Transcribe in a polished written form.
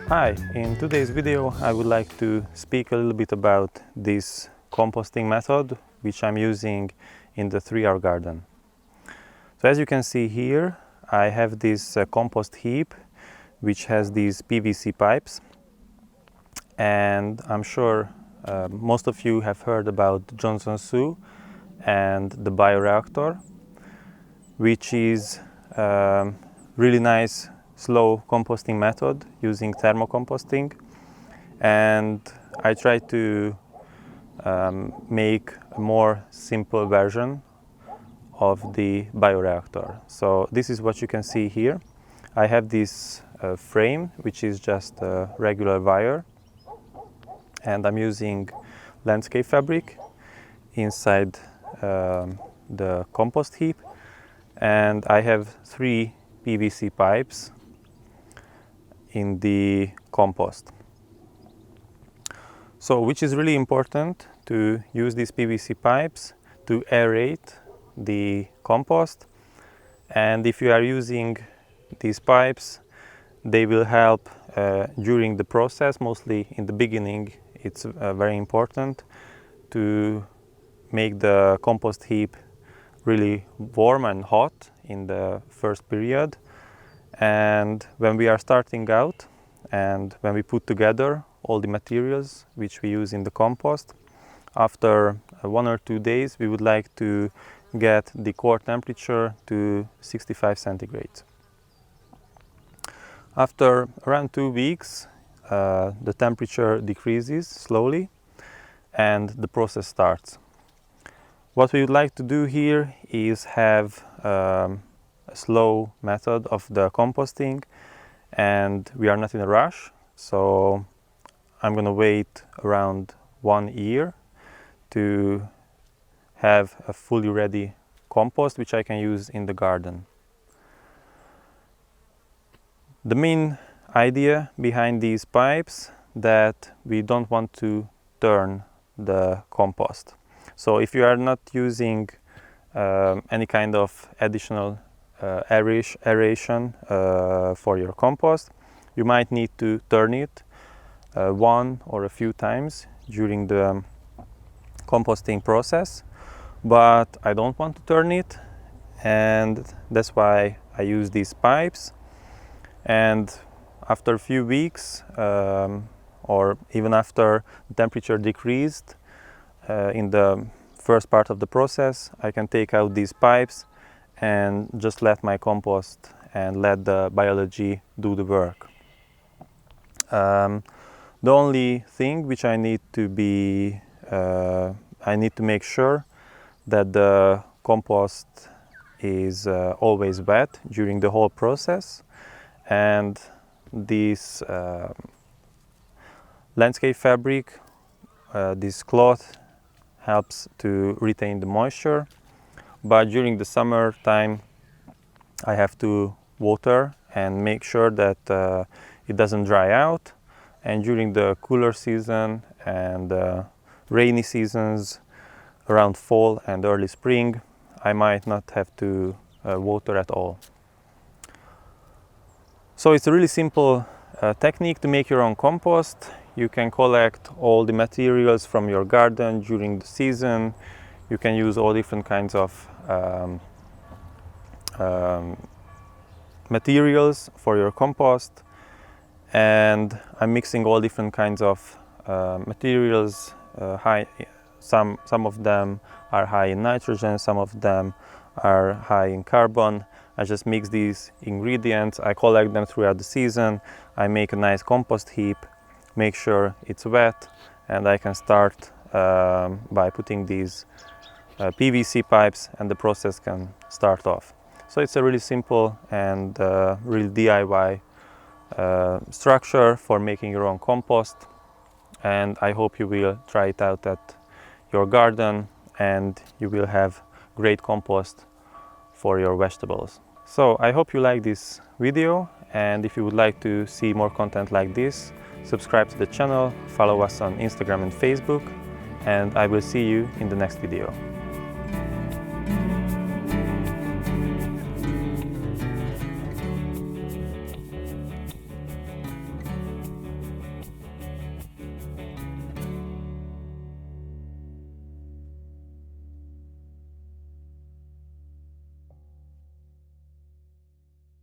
Hi, in today's video I would like to speak a little bit about this composting method which I'm using in the 3R garden. So as you can see here, I have this compost heap which has these PVC pipes, and I'm sure most of you have heard about Johnson Sioux and the bioreactor, which is really nice slow composting method using thermocomposting, and I try to make a more simple version of the bioreactor. So this is what you can see here. I have this frame which is just a regular wire, and I'm using landscape fabric inside the compost heap, and I have 3 PVC pipes in the compost. So which is really important to use these PVC pipes to aerate the compost, and if you are using these pipes, they will help during the process. Mostly in the beginning it's very important to make the compost heap really warm and hot in the first period. And when we are starting out and when we put together all the materials which we use in the compost, after 1 or 2 days we would like to get the core temperature to 65 centigrade. After around 2 weeks the temperature decreases slowly and the process starts. What we would like to do here is have a slow method of the composting, and we are not in a rush, so I'm going to wait around 1 year to have a fully ready compost which I can use in the garden. The main idea behind these pipes that we don't want to turn the compost. So if you are not using any kind of additional aeration for your compost, you might need to turn it one or a few times during the composting process, but I don't want to turn it, and that's why I use these pipes. And after a few weeks or even after the temperature decreased in the first part of the process, I can take out these pipes and just let my compost and let the biology do the work. The only thing which I need to make sure that the compost is always wet during the whole process, and this landscape fabric, this cloth, helps to retain the moisture. But during the summer time I have to water and make sure that it doesn't dry out, and during the cooler season and rainy seasons around fall and early spring I might not have to water at all. So it's a really simple technique to make your own compost. You can collect all the materials from your garden during the season. You can use all different kinds of materials for your compost, and I'm mixing all different kinds of materials. Some of them are high in nitrogen, some of them are high in carbon. I just mix these ingredients, I collect them throughout the season, I make a nice compost heap, make sure it's wet, and I can start by putting these PVC pipes, and the process can start off. So it's a really simple and really DIY structure for making your own compost, and I hope you will try it out at your garden and you will have great compost for your vegetables. So I hope you like this video, And if you would like to see more content like this, subscribe to the channel, follow us on Instagram and Facebook, and I will see you in the next video.